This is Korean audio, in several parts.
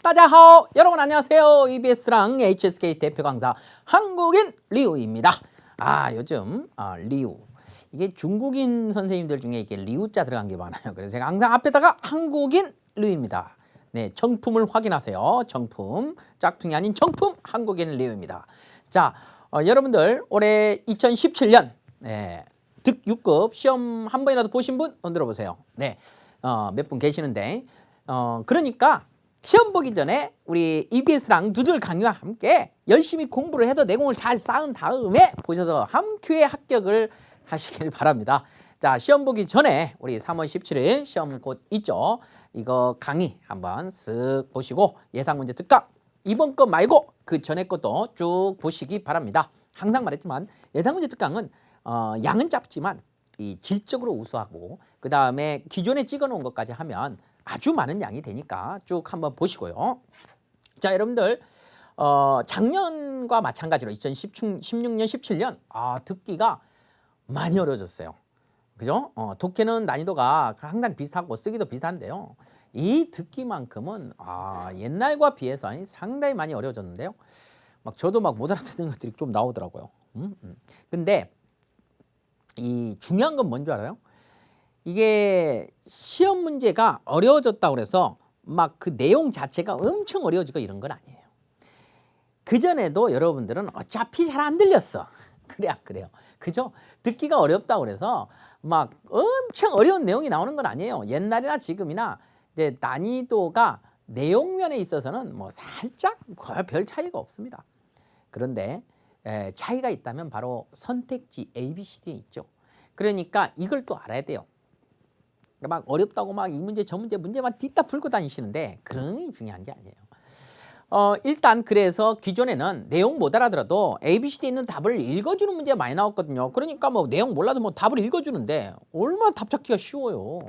따자하오! 여러분 안녕하세요. EBS랑 HSK 대표 강사 한국인 리우입니다. 요즘 리우 이게 중국인 선생님들 중에 이게 리우자 들어간 게 많아요. 그래서 제가 항상 앞에다가 한국인 리우입니다. 네, 정품을 확인하세요. 정품 짝퉁이 아닌 정품 한국인 리우입니다. 자, 여러분들 올해 2017년 득 6급 시험 한 번이라도 보신 분 손 들어보세요. 네, 몇 분 계시는데 그러니까 시험 보기 전에 우리 EBS랑 두들 강의와 함께 열심히 공부를 해서 내공을 잘 쌓은 다음에 보셔서 함큐에 합격을 하시길 바랍니다. 자, 시험 보기 전에 우리 3월 17일 시험 곧 있죠. 이거 강의 한번 쓱 보시고 예상 문제 특강 이번 거 말고 그 전에 것도 쭉 보시기 바랍니다. 항상 말했지만 예상 문제 특강은 양은 짧지만 이 질적으로 우수하고 그 다음에 기존에 찍어놓은 것까지 하면 아주 많은 양이 되니까 쭉 한번 보시고요. 자, 여러분들 작년과 마찬가지로 2016년, 17년 듣기가 많이 어려워졌어요. 그죠? 독해는 난이도가 항상 비슷하고 쓰기도 비슷한데요. 이 듣기만큼은 옛날과 비해서 상당히 많이 어려워졌는데요. 막 저도 막 못 알아듣는 것들이 좀 나오더라고요. 근데 이 중요한 건 뭔지 알아요? 이게 시험 문제가 어려워졌다고 그래서 막 그 내용 자체가 엄청 어려워지고 이런 건 아니에요. 그전에도 여러분들은 어차피 잘 안 들렸어. 그래요. 그죠? 듣기가 어렵다고 그래서 막 엄청 어려운 내용이 나오는 건 아니에요. 옛날이나 지금이나 이제 난이도가 내용면에 있어서는 뭐 살짝 거의 별 차이가 없습니다. 그런데 차이가 있다면 바로 선택지 A, B, C, D에 있죠. 그러니까 이걸 또 알아야 돼요. 막 어렵다고 막 이 문제 저 문제만 뒤따 풀고 다니시는데 그런 게 중요한 게 아니에요. 일단 그래서 기존에는 내용 못 알아들어도 A, B, C, D 있는 답을 읽어주는 문제가 많이 나왔거든요. 그러니까 뭐 내용 몰라도 뭐 답을 읽어주는데 얼마나 답 찾기가 쉬워요.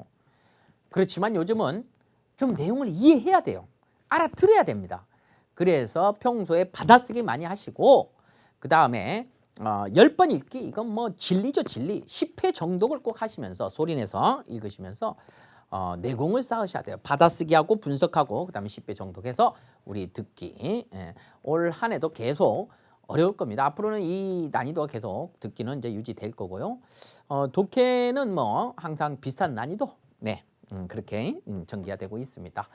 그렇지만 요즘은 좀 내용을 이해해야 돼요. 알아들어야 됩니다. 그래서 평소에 받아쓰기 많이 하시고 그 다음에 10번 읽기 이건 뭐 진리죠, 진리. 10회 정독을 꼭 하시면서 소리내서 읽으시면서 내공을 쌓으셔야 돼요. 받아쓰기하고 분석하고 그다음에 10회 정독해서 우리 듣기. 올 한 해도 계속 어려울 겁니다. 앞으로는 이 난이도가 계속 듣기는 이제 유지될 거고요. 독해는 뭐 항상 비슷한 난이도. 네, 그렇게 전개가 되고 있습니다.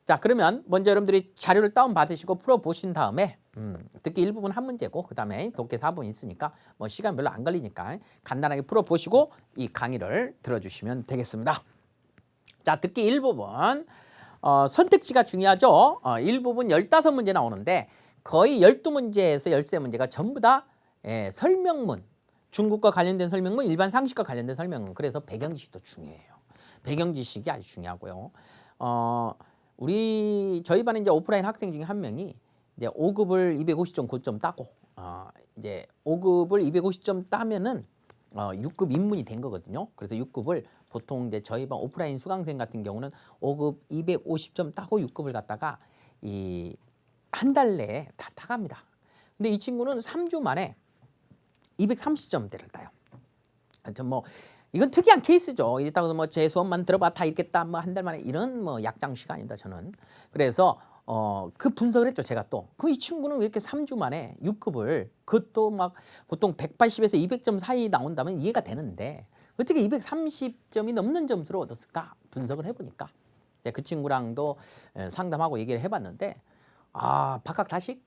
자, 그러면 먼저 여러분들이 자료를 다운받으시고 풀어보신 다음에 듣기 일부분 한 문제고 그 다음에 독해 4분 있으니까 뭐 시간 별로 안 걸리니까 간단하게 풀어보시고 이 강의를 들어주시면 되겠습니다. 자, 듣기 일부분 선택지가 중요하죠. 일부분 15문제 나오는데 거의 12문제에서 13문제가 전부 다 설명문, 중국과 관련된 설명문, 일반 상식과 관련된 설명문. 그래서 배경지식도 중요해요. 배경지식이 아주 중요하고요. 저희 반에 이제 오프라인 학생 중에 한 명이 이제 5급을 250점 고점 따고 이제 5급을 250점 따면은 6급 입문이 된 거거든요. 그래서 6급을 보통 이제 저희 반 오프라인 수강생 같은 경우는 5급 250점 따고 6급을 갔다가 이 한 달 내에 다 따갑니다. 근데 이 친구는 3주 만에 230점대를 따요. 뭐 이건 특이한 케이스죠. 이랬다고 뭐 제 수업만 들어봐 다 읽겠다 뭐 한 달 만에 이런 뭐 약장시가 아니다 저는. 그래서 그 분석을 했죠 제가 또. 그 이 친구는 왜 이렇게 3주 만에 6급을 그것도 막 보통 180에서 200점 사이 나온다면 이해가 되는데 어떻게 230점이 넘는 점수를 얻었을까 분석을 해보니까 그 친구랑도 상담하고 얘기를 해봤는데 박학다식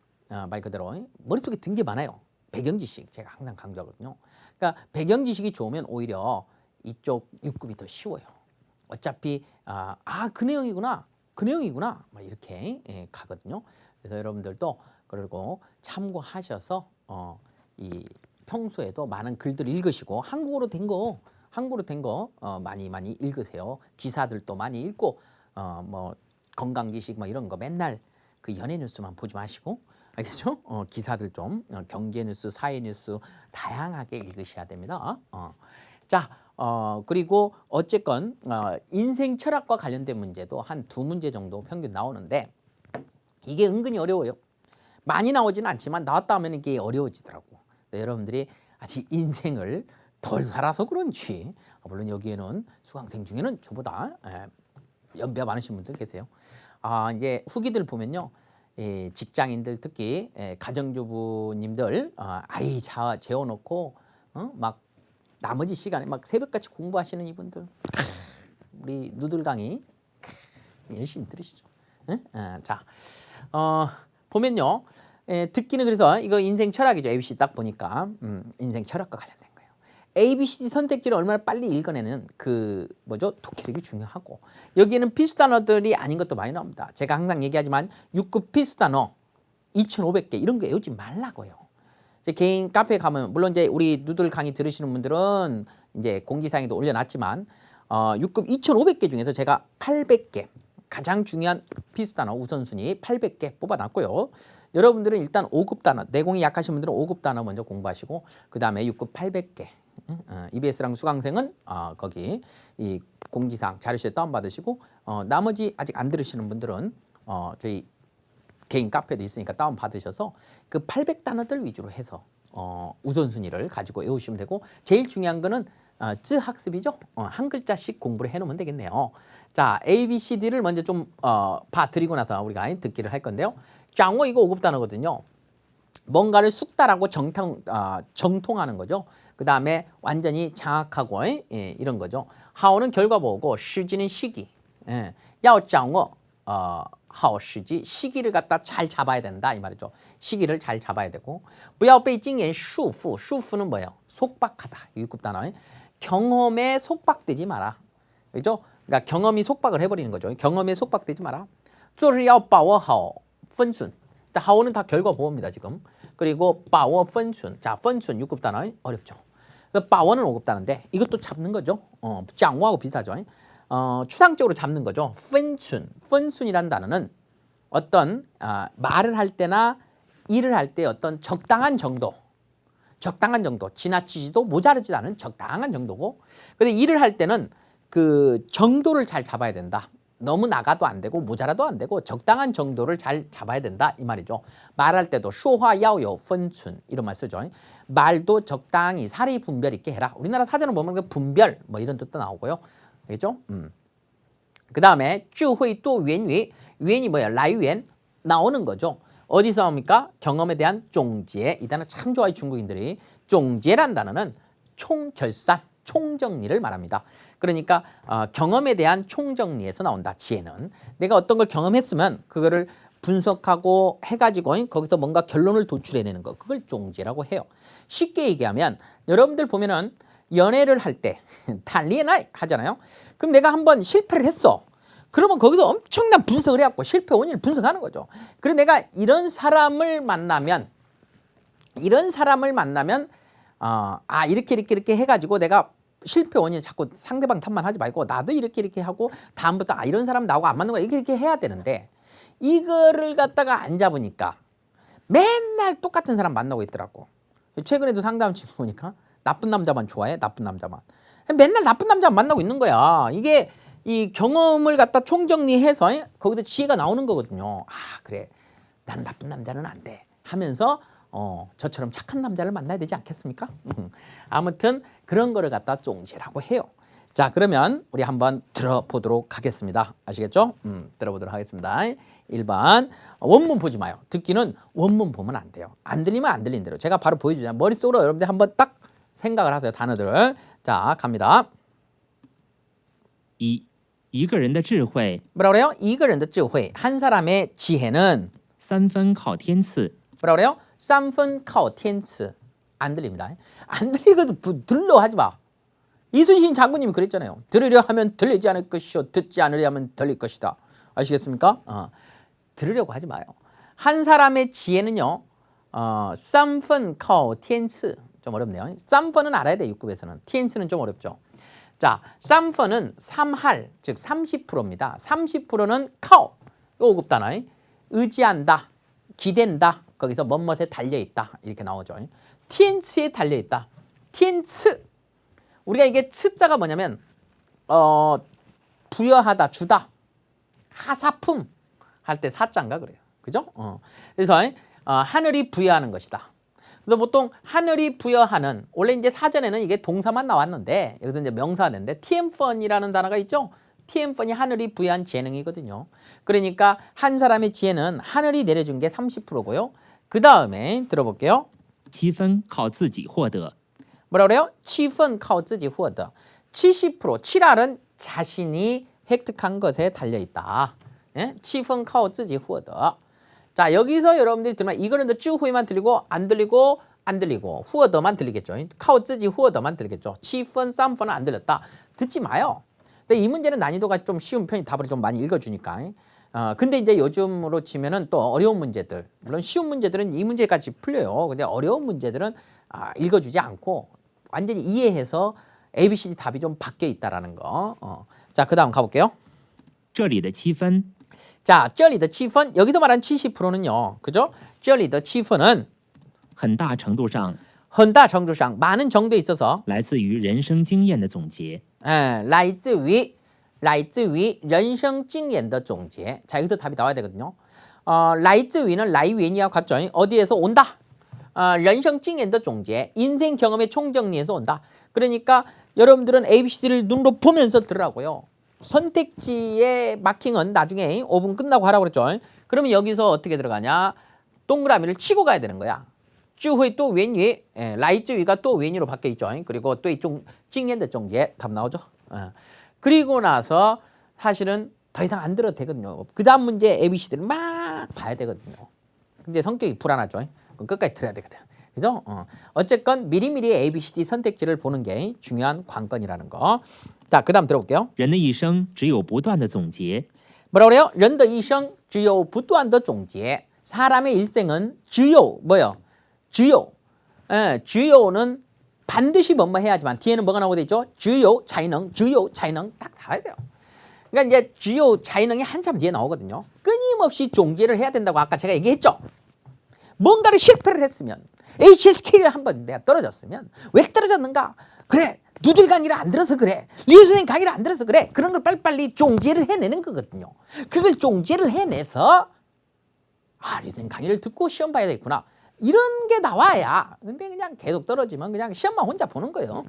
말 그대로 머릿속에 든 게 많아요. 배경지식 제가 항상 강조하거든요. 그러니까 배경지식이 좋으면 오히려 이쪽 6급이 더 쉬워요. 어차피 그 내용이구나 막 이렇게 가거든요. 그래서 여러분들도 그리고 참고하셔서 이 평소에도 많은 글들 읽으시고 한국어로 된 거 많이 읽으세요. 기사들도 많이 읽고 뭐 건강지식 뭐 이런 거 맨날 그 연예 뉴스만 보지 마시고 알겠죠? 기사들 좀 경제 뉴스, 사회 뉴스 다양하게 읽으셔야 됩니다. 자, 그리고 어쨌건 인생 철학과 관련된 문제도 한 2문제 정도 평균 나오는데 이게 은근히 어려워요. 많이 나오지는 않지만 나왔다 하면 이게 어려워지더라고. 여러분들이 아직 인생을 덜 살아서 그런지 물론 여기에는 수강생 중에는 저보다 연배가 많으신 분들 계세요. 이제 후기들 보면요. 직장인들 특히 가정주부님들 아이 재워놓고 막 나머지 시간에 막 새벽같이 공부하시는 이분들 우리 누들 강의 열심히 들으시죠. 자, 보면요. 듣기는 그래서 이거 인생 철학이죠. ABC 딱 보니까 인생 철학과 관련된 거예요. ABCD 선택지를 얼마나 빨리 읽어내는 그 뭐죠? 독해력이 중요하고 여기에는 필수 단어들이 아닌 것도 많이 나옵니다. 제가 항상 얘기하지만 6급 필수 단어 2,500개 이런 거 외우지 말라고요. 제 개인 카페에 가면 물론 이제 우리 누들 강의 들으시는 분들은 이제 공지사항에도 올려놨지만 6급 2,500개 중에서 제가 800개 가장 중요한 필수 단어 우선순위 800개 뽑아놨고요. 여러분들은 일단 5급 단어, 내공이 약하신 분들은 5급 단어 먼저 공부하시고 그 다음에 6급 800개. EBS랑 수강생은 거기 이 공지사항 자료실 다운받으시고 나머지 아직 안 들으시는 분들은 저희 개인 카페도 있으니까 다운받으셔서 그 800단어들 위주로 해서 우선순위를 가지고 외우시면 되고 제일 중요한 거는 쯔 학습이죠. 한 글자씩 공부를 해놓으면 되겠네요. 자, A, B, C, D를 먼저 좀 봐드리고 나서 우리가 듣기를 할 건데요. 장어 이거 5급 단어거든요. 뭔가를 숙달하고 정통하는 거죠. 그 다음에 완전히 장악하고 이런 거죠. 하오는 결과 보고 시지는 시기. 야오 장어 하오 시지 시기를 갖다 잘 잡아야 된다 이 말이죠. 시기를 잘 잡아야 되고 不要被经验束缚.束缚는 뭐예요? 속박하다. 6급 단어. 경험에 속박되지 마라. 그렇죠? 그러니까 경험이 속박을 해버리는 거죠. 경험에 속박되지 마라. 做事要把握好分寸. 하오는 다 결과 보호입니다 지금. 그리고 把握分寸. 자, 分寸 6급 단어 어렵죠. 把握는 5급 단어인데 이것도 잡는 거죠. 장어하고 비슷하죠. 추상적으로 잡는 거죠. 分寸. 分寸이라는 단어는 어떤 말을 할 때나 일을 할 때 어떤 적당한 정도, 지나치지도 모자르지 않은 적당한 정도고, 근데 일을 할 때는 그 정도를 잘 잡아야 된다. 너무 나가도 안 되고 모자라도 안 되고 적당한 정도를 잘 잡아야 된다 이 말이죠. 말할 때도 说话要有分寸 이런 말 쓰죠. 말도 적당히 사리 분별 있게 해라. 우리나라 사전을 보면 그 분별 뭐 이런 뜻도 나오고요. 알겠죠? 그 다음에 智慧또原위. 유엔이 뭐예요? 라유엔 나오는 거죠. 어디서 나옵니까? 경험에 대한 종지에. 이 단어 참 좋아요 중국인들이. 종지에란 단어는 총결산, 총정리를 말합니다. 그러니까 경험에 대한 총정리에서 나온다. 지혜는 내가 어떤 걸 경험했으면 그거를 분석하고 해가지고 거기서 뭔가 결론을 도출해내는 거. 그걸 종지라고 해요. 쉽게 얘기하면 여러분들 보면은 연애를 할 때 달리나 하잖아요. 그럼 내가 한번 실패를 했어. 그러면 거기서 엄청난 분석을 해갖고 실패 원인을 분석하는 거죠. 그래서 내가 이런 사람을 만나면 이렇게 해가지고 내가 실패 원인을 자꾸 상대방 탓만 하지 말고 나도 이렇게 하고 다음부터 이런 사람 나하고 안 맞는 거야 이렇게 해야 되는데 이거를 갖다가 안 잡으니까 맨날 똑같은 사람 만나고 있더라고. 최근에도 상담 친구 보니까 나쁜 남자만 좋아해. 나쁜 남자만. 맨날 나쁜 남자만 만나고 있는 거야. 이게 이 경험을 갖다 총정리해서 거기서 지혜가 나오는 거거든요. 그래. 나는 나쁜 남자는 안 돼. 하면서 저처럼 착한 남자를 만나야 되지 않겠습니까? 아무튼 그런 거를 갖다 종지라고 해요. 자, 그러면 우리 한번 들어보도록 하겠습니다. 아시겠죠? 들어보도록 하겠습니다. 1번 원문 보지 마요. 듣기는 원문 보면 안 돼요. 안 들리면 안 들린 대로 제가 바로 보여주잖아요. 머릿속으로 여러분들 한번 딱 생각을 하세요. 단어들을. 자, 갑니다. 一个人的智慧 뭐라 그래요? 一个人的智慧. 한 사람의 지혜는 三分靠天赐 뭐라 그래요? 三分靠天赐. 안 들립니다. 안 들리거든. 들러 하지 마. 이순신 장군님이 그랬잖아요. 들으려 하면 들리지 않을 것이요 듣지 않으려 하면 들릴 것이다. 아시겠습니까? 들으려고 하지 마요. 한 사람의 지혜는요. 三分靠天赐. 좀 어렵네요. 3分은 알아야 돼. 6급에서는. 天赐는 좀 어렵죠. 자, 3分은 3할, 즉 30%입니다. 30%는 카오, 5급 단어. 의지한다, 기댄다, 거기서 뭐뭐에 달려있다 이렇게 나오죠. 티엔츠에 달려있다. 티엔츠. 우리가 이게 츠자가 뭐냐면 부여하다, 주다. 하사품 할 때 사자인가 그래요. 그죠? 그래서 하늘이 부여하는 것이다. 그래서 보통 하늘이 부여하는 원래 이제 사전에는 이게 동사만 나왔는데 여기서 이제 명사가 됐는데 티엔펀이라는 단어가 있죠. 天分이 하늘이 부여한 재능이거든요. 그러니까 한 사람의 지혜는 하늘이 내려준 게 30%고요. 그 다음에 들어볼게요. 7分靠自己获得， 뭐라 그래요? 7분靠自己获得. 70%, 7알은 자신이 획득한 것에 달려있다. 예? 7분靠自己获得. 자, 여기서 여러분들이 들으면 이거는 쯔후이만 들리고 안 들리고 안 들리고 후어더만 들리겠죠. 카오쯔지 후어더만 들리겠죠. 7분, 3분은 안 들렸다. 듣지 마요. 근데 이 문제는 난이도가 좀 쉬운 편이 답을 좀 많이 읽어주니까. 근데 이제 요즘으로 치면은 또 어려운 문제들, 물론 쉬운 문제들은 이 문제까지 풀려요. 근데 어려운 문제들은 읽어주지 않고 완전히 이해해서 ABCD 답이 좀 바뀌어 있다라는 거. 자, 그 다음 가볼게요. 这里的7分 자, 这里的 7분, 여기서 말한 70%는요. 그죠? 这里的 7분은 很大程度上很大程度上 많은 정도에 있어서 来自于人生经验的总结。 来自于人生经验的总结. 자, 여기서 답이 나와야 되거든요. 来自于는 来源이와 같죠. 어디에서 온다? 人生经验的总结. 인생 경험의 총정리에서 온다. 그러니까 여러분들은 ABCD를 눈으로 보면서 들으라고요. 선택지의 마킹은 나중에 5분 끝나고 하라고 그랬죠. 그러면 여기서 어떻게 들어가냐? 동그라미를 치고 가야 되는 거야. 智慧또 왼위, 라이즈위가 또 왼위로 바뀌어 있죠. 그리고 또 이쪽 찡엔더 정제 답 나오죠. 그리고 나서 사실은 더 이상 안 들어도 되거든요. 그 다음 문제 ABC들을 막 봐야 되거든요. 근데 성격이 불안하죠. 그럼 끝까지 들어야 되거든. 그죠? 어쨌건 미리미리 ABCD 선택지를 보는 게 중요한 관건이라는 거. 자, 그 다음 들어볼게요. 人的一生只有不断的总结， 뭐라 그래요? 人的一生只有不断的总结. 사람의 일생은 只有 뭐요? 只有. 예, 只有는 반드시 뭐뭐 해야지만 뒤에는 뭐가 나오고 있죠? 只有才能, 只有才能 딱 나와야 돼요. 그러니까 이제 只有才能이 한참 뒤에 나오거든요. 끊임없이 종제를 해야 된다고 아까 제가 얘기했죠. 뭔가를 실패를 했으면 HSK를 한번 내가 떨어졌으면 왜 떨어졌는가? 그래. 누들 강의를 안 들어서 그래. 리우 선생님 강의를 안 들어서 그래. 그런 걸 빨리빨리 종제를 해내는 거거든요. 그걸 종제를 해내서 리우 선생님 강의를 듣고 시험 봐야 되겠구나. 이런 게 나와야. 근데 그냥 계속 떨어지면 그냥 시험만 혼자 보는 거예요.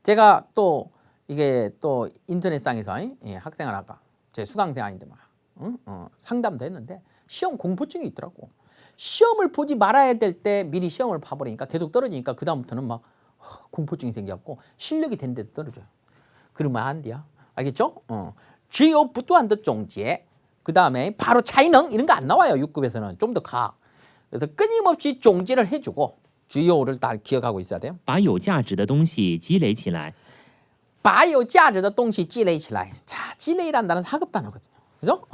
제가 또 이게 또 인터넷상에서 학생을 아까 제 수강생 아닌데 막 상담도 했는데 시험 공포증이 있더라고. 시험을 보지 말아야 될 때 미리 시험을 봐버리니까 계속 떨어지니까 그 다음부터는 막 공포증이 생겨갖고 실력이 된데도 떨어져요. 그러면 안 돼요. 알겠죠? 只有不断的总结. 그 다음에 바로 차이능 이런 거 안 나와요. 6급에서는 좀 더 가. 그래서 끊임없이 종지를 해주고 주요를 다 기억하고 있어야 돼요. 把有价值的东西积累起来，把有价值的东西积累起来. 자,积累이란다는 4급 단어거든요. 그죠?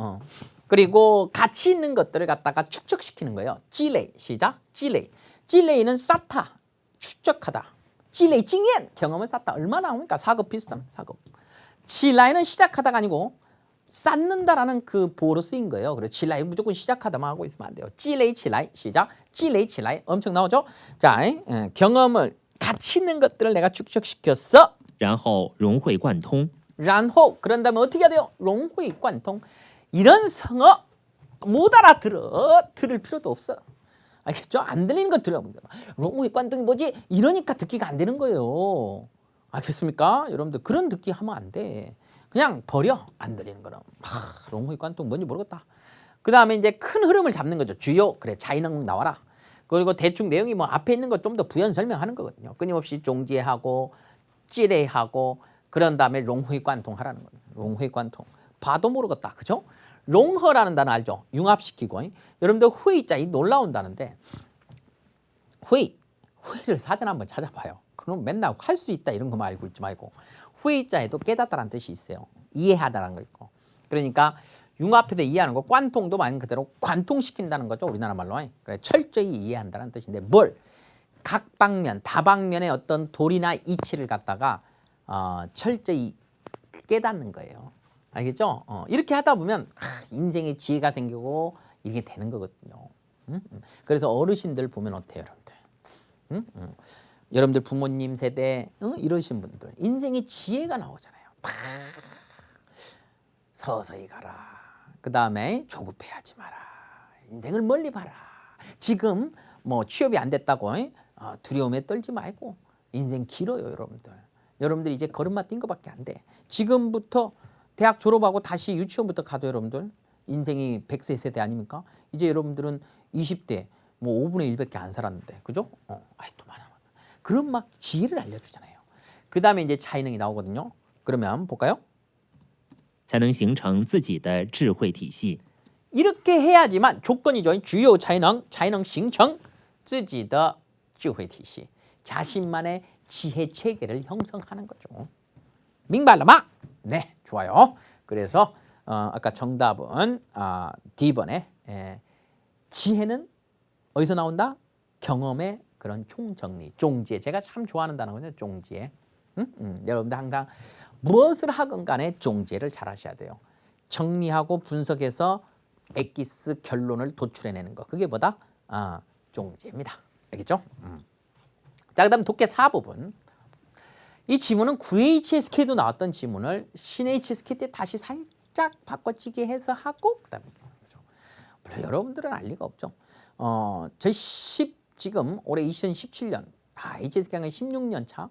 그리고 가치 있는 것들을 갖다가 축적시키는 거예요. 积累 시작. 积累. 积累는 쌓다, 축적하다. 积累 经验 경험을 쌓다. 얼마나 나옵니까? 4급 비슷한 4급. 起来는 시작하다가 아니고 쌓는다라는 그 보어로 쓰인 거예요. 그래서 起来 무조건 시작하다만 하고 있으면 안 돼요. 积累起来 시작. 积累起来 엄청 나오죠? 자, 경험을 가치 있는 것들을 내가 축적시켰어. 然后融会贯通。 然后 그런 다음에 어떻게 해야 돼요? 融会贯通. 이런 성어 못 알아들어. 들을 필요도 없어. 알겠죠? 안 들리는 거 들으면 돼요. 融会贯通이 뭐지? 이러니까 듣기가 안 되는 거예요. 알겠습니까? 여러분들 그런 듣기 하면 안 돼. 그냥 버려. 안 들리는 거는. 融会贯通 뭔지 모르겠다. 그 다음에 이제 큰 흐름을 잡는 거죠. 주요. 그래. 차이능 나와라. 그리고 대충 내용이 뭐 앞에 있는 거 좀 더 부연 설명하는 거거든요. 끊임없이 종지하고 찌레하고 그런 다음에 融会贯通 하라는 거예요. 融会贯通. 봐도 모르겠다. 그죠? 롱허라는 단어 알죠? 융합시키고. 여러분들 후이자 이 놀라운다는데 후이를 사전 한번 찾아봐요. 그럼 맨날 할 수 있다 이런 것만 알고 있지 말고 후이자에도 깨닫다라는 뜻이 있어요. 이해하다라는 거 있고. 그러니까 융합해서 이해하는 거 관통도 말 그대로 관통시킨다는 거죠. 우리나라 말로. 그래, 철저히 이해한다는 뜻인데 뭘? 각 방면, 다방면의 어떤 도리나 이치를 갖다가 철저히 깨닫는 거예요. 알겠죠? 이렇게 하다 보면 인생의 지혜가 생기고 이게 되는 거거든요. 그래서 어르신들 보면 어때요, 여러분들? 여러분들 부모님 세대 이러신 분들 인생의 지혜가 나오잖아요. 서서히 가라. 그 다음에 조급해하지 마라. 인생을 멀리 봐라. 지금 뭐 취업이 안 됐다고 두려움에 떨지 말고 인생 길어요, 여러분들. 여러분들이 이제 걸음마 뛴 것밖에 안 돼. 지금부터 대학 졸업하고 다시 유치원부터 가도 여러분들 인생이 100세 세대 아닙니까? 이제 여러분들은 20대 뭐 5분의 1밖에 안 살았는데 그죠? 아이 또 많아. 그런 막 지혜를 알려주잖아요. 그 다음에 이제 차이능이 나오거든요. 그러면 볼까요? 才能形成自己的智慧体系。 이렇게 해야지만 조건이죠. 주요 차이능形成自己的智慧体系 자신만의 지혜 체계를 형성하는 거죠. 민발라마. 네, 좋아요. 그래서 아까 정답은 D번에 지혜는 어디서 나온다? 경험의 그런 총정리, 종지에. 제가 참 좋아하는 단어거든요. 종지에. 여러분들 항상 무엇을 하건 간에 종지를 잘 하셔야 돼요. 정리하고 분석해서 엑기스 결론을 도출해내는 거. 그게 뭐다? 종지입니다. 알겠죠? 자, 그 다음 독해 4부분. 이 지문은 9HSK도 나왔던 지문을 신HSK 때 다시 살짝 바꿔치기 해서 하고 그 다음에 물론 여러분들은 알 리가 없죠. 저희 지금 올해 2017년 HSK가 16년 차.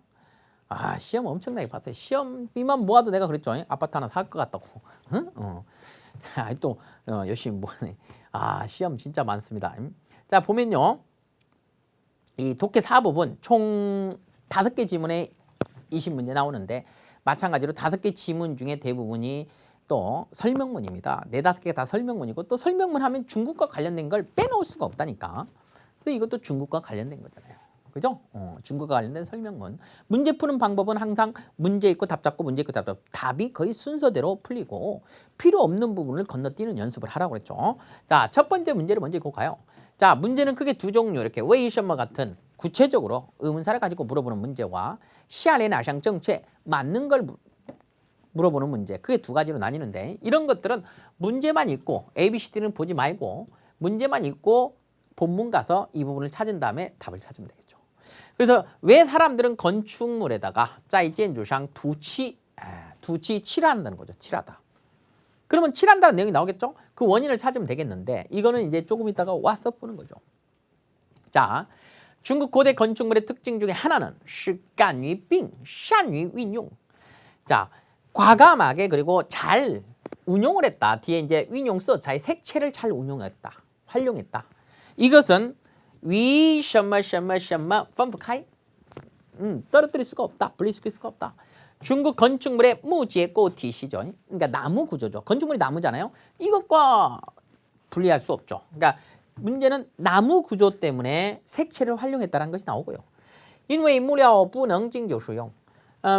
시험 엄청나게 봤어요. 시험비만 모아도 내가 그랬죠. 아파트 하나 살 것 같다고. 응? 또 열심히 모으네. 시험 진짜 많습니다. 자, 보면요. 이 독해 4부분 총 5개 지문에 20문제 나오는데 마찬가지로 5개 지문 중에 대부분이 또 설명문입니다. 4-5개가 다 설명문이고 또 설명문 하면 중국과 관련된 걸 빼놓을 수가 없다니까. 근데 이것도 중국과 관련된 거잖아요. 그죠? 중국과 관련된 설명문. 문제 푸는 방법은 항상 문제 있고 답 잡고 문제 있고 답 잡고 답이 거의 순서대로 풀리고 필요 없는 부분을 건너뛰는 연습을 하라고 그랬죠. 자, 첫 번째 문제를 먼저 읽고 가요. 자, 문제는 크게 두 종류 이렇게 웨이셔머 같은 구체적으로 의문사를 가지고 물어보는 문제와 시아레 나상 정체 맞는 걸 물어보는 문제. 그게 두 가지로 나뉘는데 이런 것들은 문제만 읽고 ABCD는 보지 말고 문제만 읽고 본문 가서 이 부분을 찾은 다음에 답을 찾으면 되겠죠. 그래서 왜 사람들은 건축물에다가 짜이젠주상 두치 칠한다는 거죠. 칠하다. 그러면 칠한다는 내용이 나오겠죠. 그 원인을 찾으면 되겠는데 이거는 이제 조금 있다가 와서 보는 거죠. 자, 중국 고대 건축물의 특징 중에 하나는 시간위빙, 샨위윈용. 자, 과감하게 그리고 잘 운용을 했다. 뒤에 이제 윈용서 자의 색채를 잘 운용했다. 활용했다. 이것은 위什么什么什么分不开 떨어뜨릴 수가 없다. 분리시킬 수가 없다. 중국 건축물의 무结构体系죠. 그러니까 나무 구조죠. 건축물이 나무잖아요. 이것과 분리할 수 없죠. 그러니까 문제는 나무 구조 때문에 색채를 활용했다는 것이 나오고요. 因为木料不能经久使用.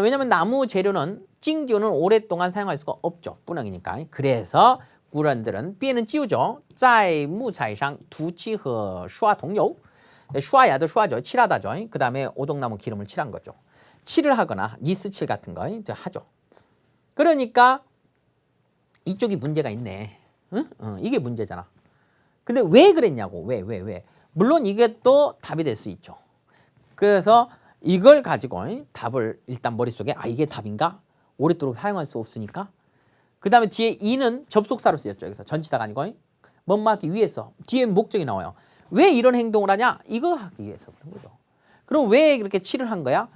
왜냐하면 나무 재료는 징조는 오랫동안 사용할 수가 없죠. 뿌능이니까. 그래서古人들은 삐에는 찌우죠. 在木材上涂漆和刷桐油. 슈아야도 슈아죠. 칠하다죠. 그 다음에 오동나무 기름을 칠한 거죠. 칠을 하거나 니스칠 같은 거 하죠. 그러니까 이쪽이 문제가 있네. 응? 이게 문제잖아. 근데 왜 그랬냐고. 왜. 물론 이게 또 답이 될 수 있죠. 그래서 이걸 가지고 답을 일단 머릿속에 이게 답인가? 오랫도록 사용할 수 없으니까. 그 다음에 뒤에 이는 접속사로 쓰였죠. 여기서 전치다가 아니고 뭔말하기 위해서. 뒤에 목적이 나와요. 왜 이런 행동을 하냐? 이거 하기 위해서 그런 거죠. 그럼 왜 그렇게 칠을 한 거야?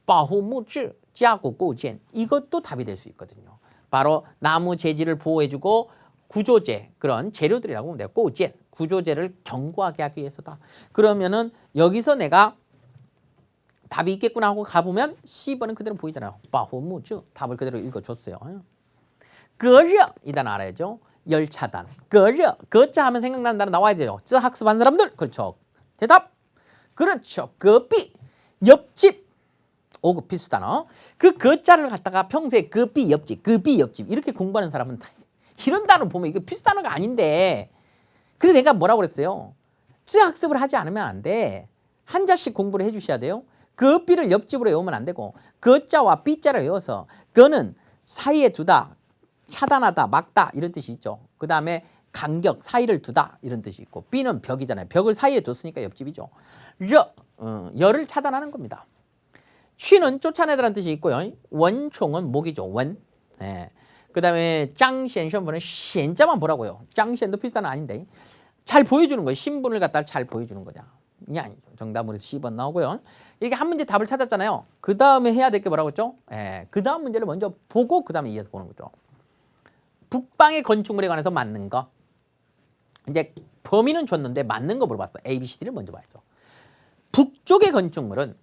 保护木质加固构件 이것도 답이 될 수 있거든요. 바로 나무 재질을 보호해주고 구조재 그런 재료들이라고 보면 돼요.构件 구조재를 견고하게 하기 위해서다. 그러면은 여기서 내가 답이 있겠구나 하고 가보면 C번은 그대로 보이잖아요. 保护木质 답을 그대로 읽어줬어요. 隔热 이 단어 알아야죠. 열차단. 隔热 거자 하면 생각나는 단어 나와야 돼요. 저 학습한 사람들 그렇죠. 대답 그렇죠. 隔壁 옆집 5급 필수 단어. 그 거자를 갖다가 평소에 隔壁 옆집 隔壁 옆집 이렇게 공부하는 사람은 다 이런 단어 보면 이게 필수 단어가 아닌데 그래서 내가 뭐라고 그랬어요. 쯔 학습을 하지 않으면 안 돼. 한자씩 공부를 해주셔야 돼요. 隔壁를 옆집으로 외우면 안 되고 거자와 삐자를 외워서 거는 사이에 두다 차단하다 막다 이런 뜻이 있죠. 그 다음에 간격 사이를 두다 이런 뜻이 있고 삐는 벽이잖아요. 벽을 사이에 뒀으니까 옆집이죠. 열을 차단하는 겁니다. 취는 쫓아내다라는 뜻이 있고요. 원총은 목이죠. 원. 그 다음에 짱센 신분은 신자만 보라고요. 짱센도 비슷한 아닌데 잘 보여주는 거예요. 신분을 갖다 잘 보여주는 거냐. 이게 아니죠. 정답으로 10번 나오고요. 이게 한 문제 답을 찾았잖아요. 그 다음에 해야 될 게 뭐라고 했죠? 그 다음 문제를 먼저 보고 그 다음에 이어서 보는 거죠. 북방의 건축물에 관해서 맞는 거. 이제 범위는 줬는데 맞는 거 물어봤어. A, B, C, D를 먼저 봐야죠. 북쪽의 건축물은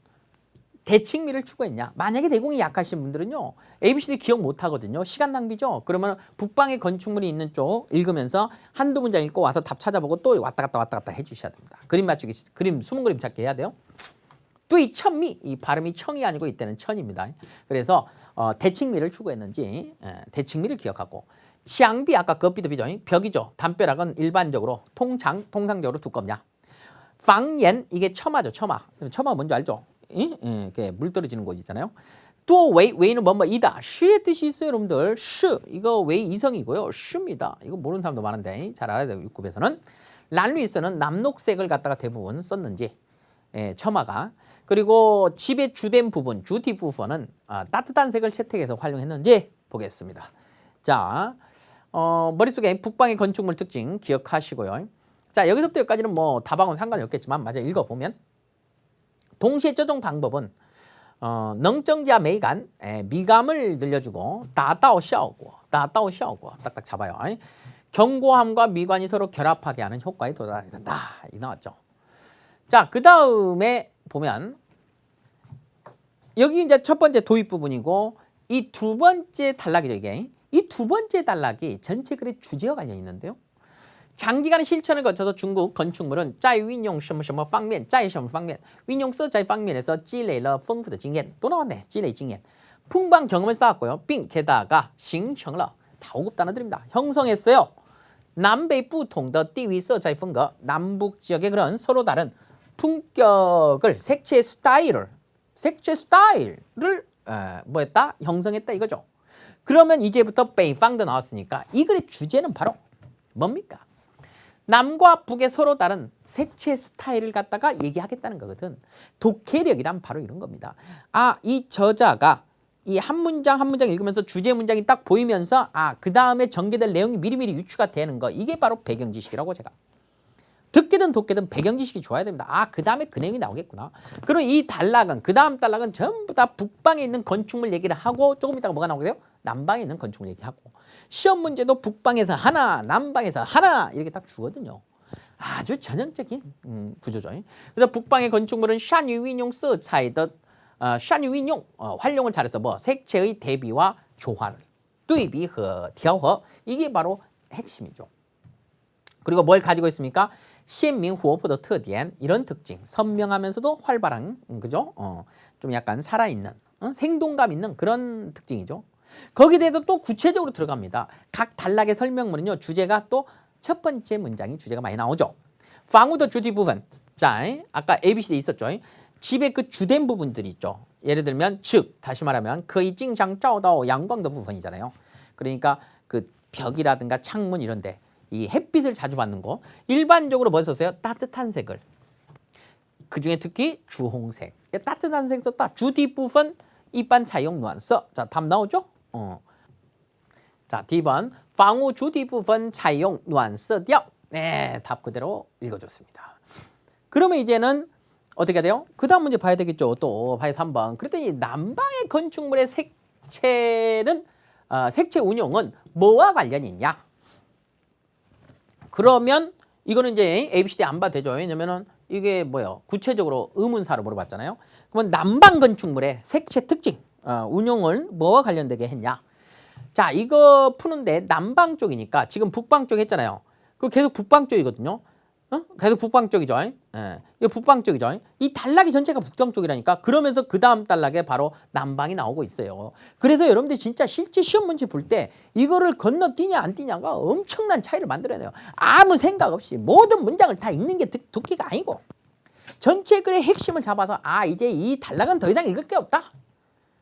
대칭미를 추구했냐? 만약에 내공이 약하신 분들은요, A, B, C, D 기억 못 하거든요. 시간 낭비죠. 그러면 북방의 건축물이 있는 쪽 읽으면서 한두 문장 읽고 와서 답 찾아보고 또 왔다 갔다 해주셔야 됩니다. 그림 맞추기, 그림, 숨은 그림 찾기 해야 돼요. 또 이 천미, 이 발음이 청이 아니고 이때는 천입니다. 그래서 대칭미를 추구했는지 대칭미를 기억하고, 치앙비 아까 거비도 비죠. 벽이죠. 담벼락은 일반적으로 통상적으로 두껍냐. 방옌 이게 처마죠. 처마 뭔지 알죠? 이렇게 물 떨어지는 곳 있잖아요. 또 웨이는 뭐이다. 쉬의 뜻이 있어요, 여러분들. 쉬 이거 웨이 이성이고요. 쉬입니다. 이거 모르는 사람도 많은데 잘 알아야 돼요. 6급에서는 란루이스는 남녹색을 갖다가 대부분 썼는지 처마가. 그리고 집의 주된 부분, 주티 부분은 따뜻한 색을 채택해서 활용했는지 보겠습니다. 자, 머릿속에 북방의 건축물 특징 기억하시고요. 자, 여기서부터 여기까지는 뭐 답하고는 상관이 없겠지만 마저 읽어보면 동시에 저종 방법은 능정자 메이간 미감을 늘려주고 다다오 샤오고 딱딱 잡아요. 견고함과 미관이 서로 결합하게 하는 효과에 도달하게 된다. 이 나왔죠. 자, 그 다음에 보면 여기 이제 첫 번째 도입 부분이고 이 두 번째 단락이죠. 이게 이 두 번째 단락이 전체 글의 주제와 관련이 있는데요. 장기간의 실천을 거쳐서 중국 건축물은 在运用什么什么方面在什么方面运用色彩方面에서 积累了丰富的经验 또 나왔네. 积累经验 풍부한 경험을 쌓았고요. 并 게다가 形成了 다 5급 단어들입니다. 형성했어요. 남北不同的地域色彩风格 남북 지역의 그런 서로 다른 품격을 색채 스타일을 뭐했다? 형성했다 이거죠. 그러면 이제부터 베이팡도 나왔으니까 이 글의 주제는 바로 뭡니까? 남과 북의 서로 다른 색채 스타일을 갖다가 얘기하겠다는 거거든. 독해력이란 바로 이런 겁니다. 이 저자가 이 한 문장 한 문장 읽으면서 주제 문장이 딱 보이면서 그 다음에 전개될 내용이 미리미리 유추가 되는 거. 이게 바로 배경지식이라고 제가. 듣기든 독기든 배경지식이 좋아야 됩니다. 그 다음에 그 내용이 나오겠구나. 그럼 이 단락은 그 다음 단락은 전부 다 북방에 있는 건축물 얘기를 하고 조금 이따가 뭐가 나오게 돼요? 남방에 있는 건축물 얘기하고 시험 문제도 북방에서 하나 남방에서 하나 이렇게 딱 주거든요. 아주 전형적인 구조죠. 그래서 북방의 건축물은 샤뉴윈용 서차이더 샤뉴윈용 활용을 잘해서 뭐 색채의 대비와 조화를 뚜이비和调和 이게 바로 핵심이죠. 그리고 뭘 가지고 있습니까? 鲜明活泼的特点 이런 특징 선명하면서도 활발한 그죠? 좀 약간 살아있는 생동감 있는 그런 특징이죠. 거기에 대해서 또 구체적으로 들어갑니다. 각 단락의 설명문은요. 주제가 또 첫 번째 문장이 주제가 많이 나오죠. 방우더 주디 부분. 자, 아까 ABCD 있었죠. 집의 그 주된 부분들이 있죠. 예를 들면 즉 다시 말하면 거의 징상照到 阳光的 부분이잖아요. 그러니까 그 벽이라든가 창문 이런 데 이 햇빛을 자주 받는 거. 일반적으로 뭐 썼어요? 따뜻한 색을. 그중에 특히 주홍색. 따뜻한 색 썼다. 주디 부분 이般 采用 暖色. 자, 답 나오죠? 자, D번 방우 주디 부분 采用 暖色调. 네, 답 그대로 읽어줬습니다. 그러면 이제는 어떻게 해야 돼요? 그 다음 문제 봐야 되겠죠. 또 봐야 3번. 그랬더니 남방의 건축물의 색채는 색채 운용은 뭐와 관련이 있냐? 그러면 이거는 이제 ABCD 안 봐도 되죠. 왜냐면은 이게 뭐예요? 구체적으로 의문사로 물어봤잖아요. 그러면 남방 건축물의 색채 특징, 운용을 뭐와 관련되게 했냐? 자, 이거 푸는데 남방 쪽이니까 지금 북방 쪽 했잖아요. 그럼 계속 북방 쪽이거든요. 계속 북방 쪽이죠. 이거 북방 쪽이죠. 이 단락이 전체가 북방 쪽이라니까. 그러면서 그 다음 단락에 바로 남방이 나오고 있어요. 그래서 여러분들 진짜 실제 시험 문제 볼 때 이거를 건너뛰냐 안 뛰냐가 엄청난 차이를 만들어내요. 아무 생각 없이 모든 문장을 다 읽는 게 독해가 아니고 전체 글의 핵심을 잡아서 이제 이 단락은 더 이상 읽을 게 없다.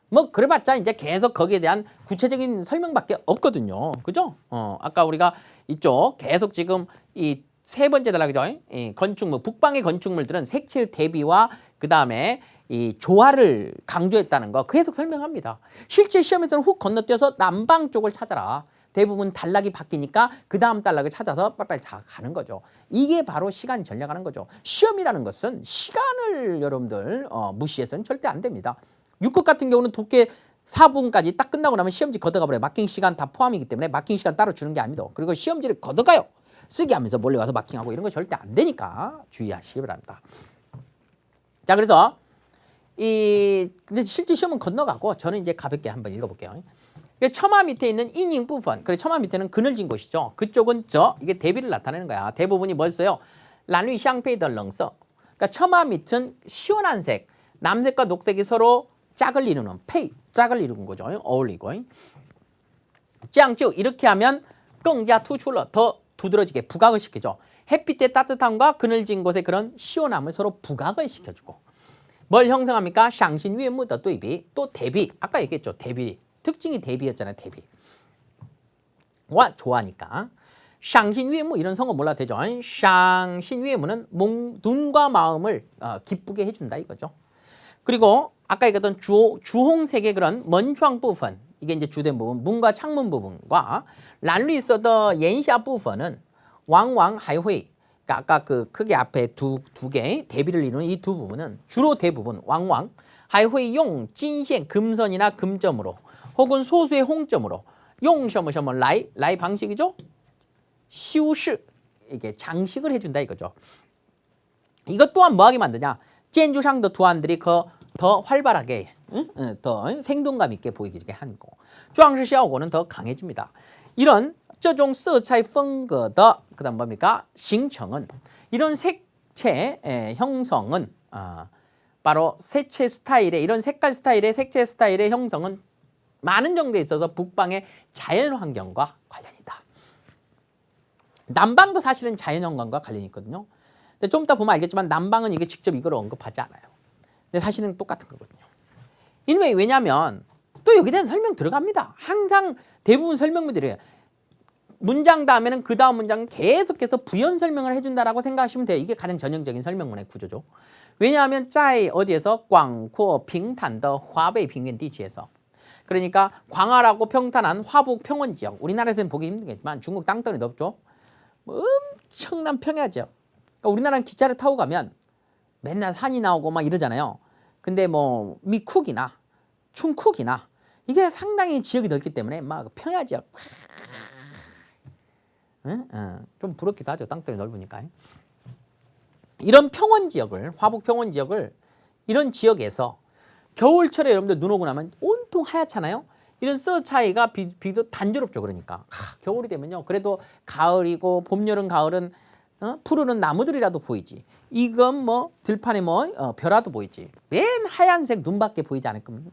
뭐 그래봤자 이제 계속 거기에 대한 구체적인 설명밖에 없거든요. 그죠? 아까 우리가 이쪽 계속 지금 이 세 번째 단락이죠. 이 건축물, 북방의 건축물들은 색채의 대비와 그 다음에 이 조화를 강조했다는 거 계속 설명합니다. 실제 시험에서는 훅 건너뛰어서 남방 쪽을 찾아라. 대부분 단락이 바뀌니까 그 다음 단락을 찾아서 빨리빨리 가는 거죠. 이게 바로 시간 전략하는 거죠. 시험이라는 것은 시간을 여러분들 무시해서는 절대 안 됩니다. 6급 같은 경우는 독해 4분까지 딱 끝나고 나면 시험지 걷어가 버려요. 마킹 시간 다 포함이기 때문에 마킹 시간 따로 주는 게 아닙니다. 그리고 시험지를 걷어가요. 쓰기 하면서 몰래 와서 마킹하고 이런 거 절대 안 되니까 주의하시기 바랍니다. 자, 그래서 근데 실제 시험은 건너가고 저는 이제 가볍게 한번 읽어볼게요. 처마 밑에 있는 이닝 부분, 그래 처마 밑에는 그늘진 곳이죠. 그쪽은 이게 대비를 나타내는 거야. 대부분이 뭘 써요? 란류 샹페이더 렁서. 그러니까 처마 밑은 시원한 색, 남색과 녹색이 서로 짝을 이루는 짝을 이루는 거죠. 어울리고. 짱쭈 이렇게 하면 끙자 투출러 더 두드러지게 부각을 시키죠. 햇빛의 따뜻함과 그늘진 곳의 그런 시원함을 서로 부각을 시켜주고. 뭘 형성합니까? 샹신 위에 묻어 뚜이비. 또 대비. 아까 얘기했죠. 대비. 특징이 대비였잖아요. 대비. 와 좋아하니까. 샹신 위에 무 이런 성어 몰라도 되죠. 샹신 위에 무는 눈과 마음을 기쁘게 해준다 이거죠. 그리고 아까 얘기했던 주홍색의 그런 먼추앙 부분. 이게 이제 주된 부분. 문과 창문 부분과 란리서더 옌샤 부분은 왕왕 하이회이. 그러니까 아까 그 크게 앞에 두 개의 대비를 이루는 이 두 부분은 주로 대부분 왕왕 하이회이 용 찐센 금선이나 금점으로 혹은 소수의 홍점으로 용 셔머 라이 방식이죠. 시우시 이게 장식을 해준다 이거죠. 이것 또한 뭐하게 만드냐? 젠주상더 두안들이 더 활발하게 더 생동감 있게 보이게 하는 거. 주황시效果는 더 강해집니다. 이런 这种色彩风格的 그다음 뭡니까? 形成은 이런 색채 형성은 바로 색채 스타일의 이런 색깔 스타일의 색채 스타일의 형성은 많은 정도에 있어서 북방의 자연 환경과 관련이 있다. 남방도 사실은 자연 환경과 관련이 있거든요. 근데 좀 이따 보면 알겠지만 남방은 이게 직접 이걸 언급하지 않아요. 근데 사실은 똑같은 거거든요. 왜냐하면 또 여기에 대한 설명 들어갑니다. 항상 대부분 설명문들이에요. 문장 다음에는 그 다음 문장은 계속해서 부연 설명을 해준다라고 생각하시면 돼요. 이게 가장 전형적인 설명문의 구조죠. 왜냐하면 짜이 어디에서 광고 빙탄더 화베이 빙변 디지에서 그러니까 광활하고 평탄한 화북 평원 지역. 우리나라에서는 보기 힘들겠지만 중국 땅덩이 넓죠. 엄청난 평야죠. 그러니까 우리나라는 기차를 타고 가면 맨날 산이 나오고 막 이러잖아요. 근데 뭐 미쿡이나 충쿡이나 이게 상당히 지역이 넓기 때문에 막 평야 지역. 좀 부럽기도 하죠. 땅덩이 넓으니까. 이런 평원 지역을 화북 평원 지역을 이런 지역에서 겨울철에 여러분들 눈 오고 나면 온통 하얗잖아요. 이런 서 차이가 비도 단조롭죠. 그러니까 겨울이 되면요. 그래도 가을이고 봄, 여름, 가을은 푸르른 나무들이라도 보이지. 이건 뭐 들판에 벼라도 보이지. 맨 하얀색 눈밖에 보이지 않을 겁니다.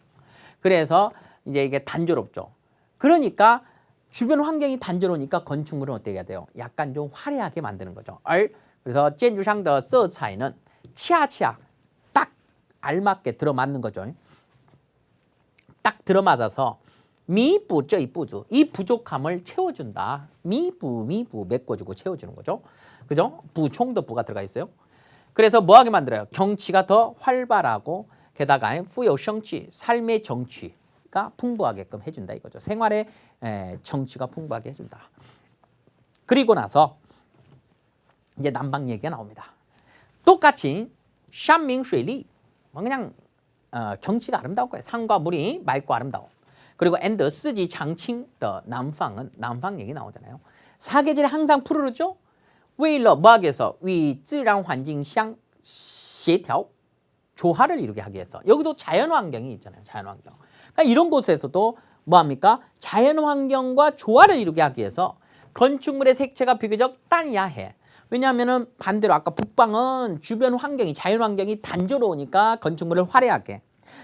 그래서 이제 이게 단조롭죠. 그러니까 주변 환경이 단조로우니까 건축물은 어떻게 해야 돼요? 약간 좀 화려하게 만드는 거죠. 그래서 젠주상더 서 차이는 치아치아 딱 알맞게 들어맞는 거죠. 딱 들어맞아서 미부 이 부주 이 부족함을 채워준다. 미부 메꿔주고 채워주는 거죠. 그죠? 부총도 부가 들어가 있어요. 그래서 뭐하게 만들어요? 경치가 더 활발하고 게다가 후요 성취 삶의 정취가 풍부하게끔 해준다 이거죠. 생활의 정취가 풍부하게 해준다. 그리고 나서 이제 남방 얘기가 나옵니다. 똑같이 샴밍쉐리 그냥 경치가 아름다울 거예요. 산과 물이 맑고 아름다워. 그리고 앤더 쓰지 장칭 더 남방은 남방 얘기 나오잖아요. 사계절이 항상 푸르르죠. 为了 뭐하기 위해서 위自然环境相协调 조화를 이루게 하기 위해서 여기도 자연 환경이 있잖아요. 자연 환경. 그러니까 이런 곳에서도 뭐합니까? 자연 환경과 조화를 이루게 하기 위해서 건축물의 색채가 비교적 단야해. 왜냐하면은 반대로 아까 북방은 주변 환경이 자연 환경이 단조로우니까 건축물을 화려하게.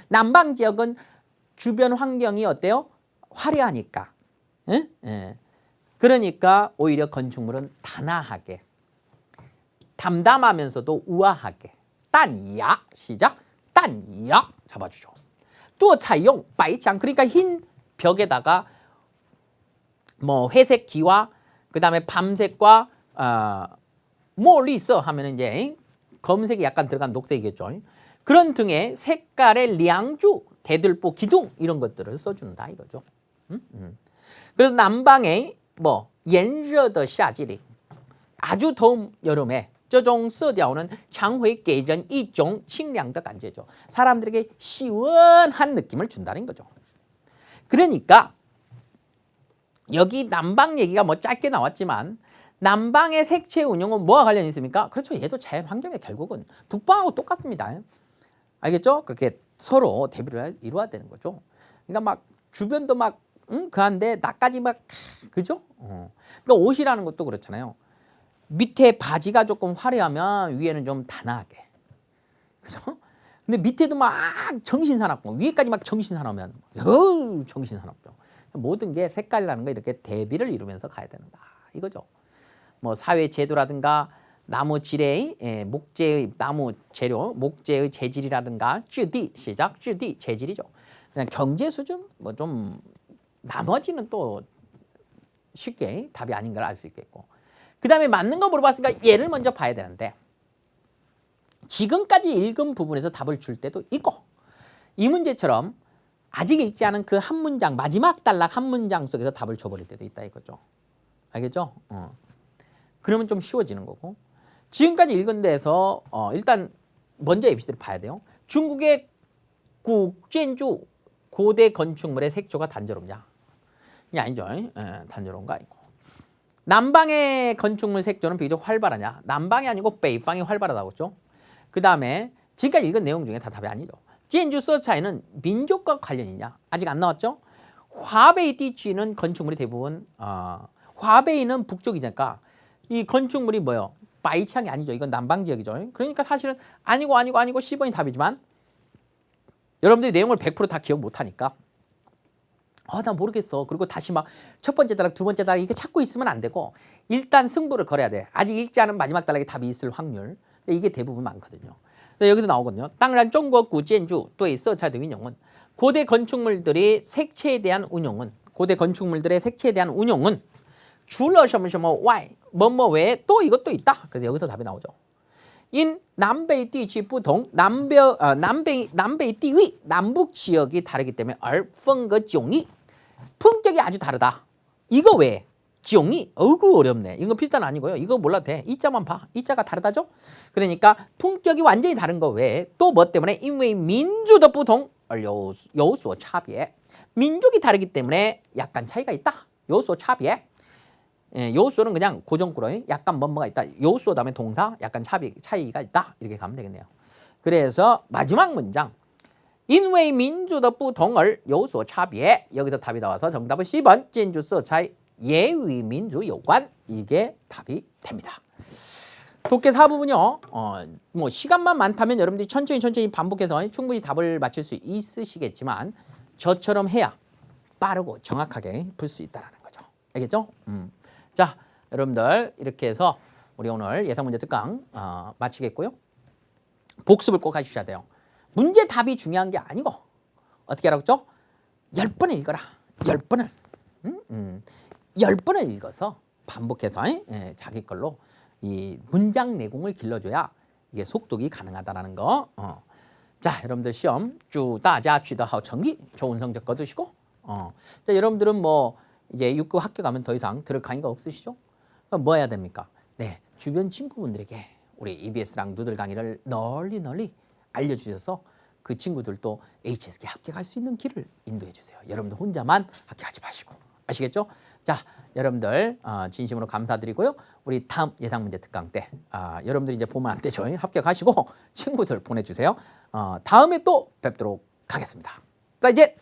남방 지역은 주변 환경이 어때요? 화려하니까. 그러니까 오히려 건축물은 단아하게, 담담하면서도 우아하게. 딴야 시작. 딴야 잡아주죠. 또 차용 바이창 그러니까 흰 벽에다가 뭐 회색 기와 그다음에 밤색과 리서 하면 이제 검색이 약간 들어간 녹색이겠죠. 그런 등의 색깔의 량주 대들보 기둥 이런 것들을 써준다 이거죠. 그래서 남방의炎热的夏季里 아주 더운 여름에 这种色调는常会给人一种清凉的感觉죠. 사람들에게 시원한 느낌을 준다는 거죠. 그러니까 여기 남방 얘기가 뭐 짧게 나왔지만 남방의 색채 운용은 뭐와 관련이 있습니까? 그렇죠. 얘도 자연 환경에 결국은 북방하고 똑같습니다. 알겠죠? 그렇게 서로 대비를 이루어야 되는 거죠. 그러니까 막 주변도 막 그한데 나까지 막 그죠? 그러니까 옷이라는 것도 그렇잖아요. 밑에 바지가 조금 화려하면 위에는 좀 단아하게. 그죠? 근데 밑에도 막 정신사납고 위에까지 막 정신사나우면 정신사납죠. 모든 게 색깔이라는 거 이렇게 대비를 이루면서 가야 된다. 이거죠. 뭐 사회 제도라든가 나무 질의 목재의 나무 재료, 목재의 재질이라든가 쯔디 시작 쯔디 재질이죠. 그냥 경제 수준 뭐 좀 나머지는 또 쉽게 답이 아닌 걸 알 수 있겠고. 그다음에 맞는 거 물어봤으니까 얘를 먼저 봐야 되는데 지금까지 읽은 부분에서 답을 줄 때도 있고 이 문제처럼 아직 읽지 않은 그 한 문장 마지막 단락 한 문장 속에서 답을 줘버릴 때도 있다 이거죠. 알겠죠? 그러면 좀 쉬워지는 거고 지금까지 읽은 데에서 일단 먼저 ABC를 봐야 돼요. 중국의 국建筑 고대 건축물의 색조가 단조롭냐? 이게 아니죠. 단조로운 거 아니고. 남방의 건축물 색조는 비교적 활발하냐? 남방이 아니고北방이 활발하다고 했죠. 그 다음에 지금까지 읽은 내용 중에 다 답이 아니죠.建筑色차이는 민족과 관련이냐? 아직 안 나왔죠. 화베이地区는 건축물이 대부분 화베이는 북쪽이니까 이 건축물이 뭐요? 바이창이 아니죠. 이건 남방 지역이죠. 그러니까 사실은 아니고 10번이 답이지만 여러분들이 내용을 100% 다 기억 못하니까 나 모르겠어. 그리고 다시 막 첫 번째 단락, 두 번째 단락 이게 찾고 있으면 안 되고 일단 승부를 걸어야 돼. 아직 읽지 않은 마지막 단락에 답이 있을 확률. 이게 대부분 많거든요. 여기서 나오거든요. 当然中国古建筑对色彩的运用은 고대 건축물들의 색채에 대한 운용은 고대 건축물들의 색채에 대한 운용은 除了什么什么外 뭐뭐 외에 또 이것도 있다. 그래서 여기서 답이 나오죠. 因南北地区不同 南北地域 남북 지역이 다르기 때문에 而风格迥异 품격이 아주 다르다. 이거 왜? 지용이 어이구 어렵네. 이거 필단 아니고요. 이거 몰라도 돼. 이자만 봐. 이자가 다르다죠? 그러니까 품격이 완전히 다른 거 외에 또 뭐 때문에 因为民族的不同而有所差别 민족이 다르기 때문에 약간 차이가 있다. 有所差别 요소는 그냥 고정구로 약간 뭐가 있다. 요소 다음에 동사 약간 차이가 있다. 이렇게 가면 되겠네요. 그래서 마지막 문장 因为民族的不同而有所差别 여기서 답이 나와서 정답은 10번 建筑色彩 예의 민족有关 이게 답이 됩니다. 독해 4부분요. 뭐 시간만 많다면 여러분들이 천천히 반복해서 충분히 답을 맞출 수 있으시겠지만 저처럼 해야 빠르고 정확하게 풀 수 있다는 거죠. 알겠죠? 자, 여러분들 이렇게 해서 우리 오늘 예상문제 특강 마치겠고요. 복습을 꼭 해주셔야 돼요. 문제 답이 중요한 게 아니고 어떻게 하라고 했죠? 10번을 읽어라. 10번을. 10번을 읽어서 반복해서 자기 걸로 이 문장 내공을 길러줘야 이게 속독이 가능하다라는 거. 자, 여러분들 시험 祝大家取得好成绩 좋은 성적 거두시고 자, 여러분들은 뭐 이제 6급 학교 가면 더 이상 들을 강의가 없으시죠? 그럼 뭐 해야 됩니까? 네, 주변 친구분들에게 우리 EBS랑 누들 강의를 널리 알려주셔서 그 친구들도 HSK 합격할 수 있는 길을 인도해 주세요. 여러분들 혼자만 합격하지 마시고 아시겠죠? 자, 여러분들 진심으로 감사드리고요. 우리 다음 예상문제 특강 때 여러분들이 이제 보면 안 되죠. 합격하시고 친구들 보내주세요. 다음에 또 뵙도록 하겠습니다. 자, 이제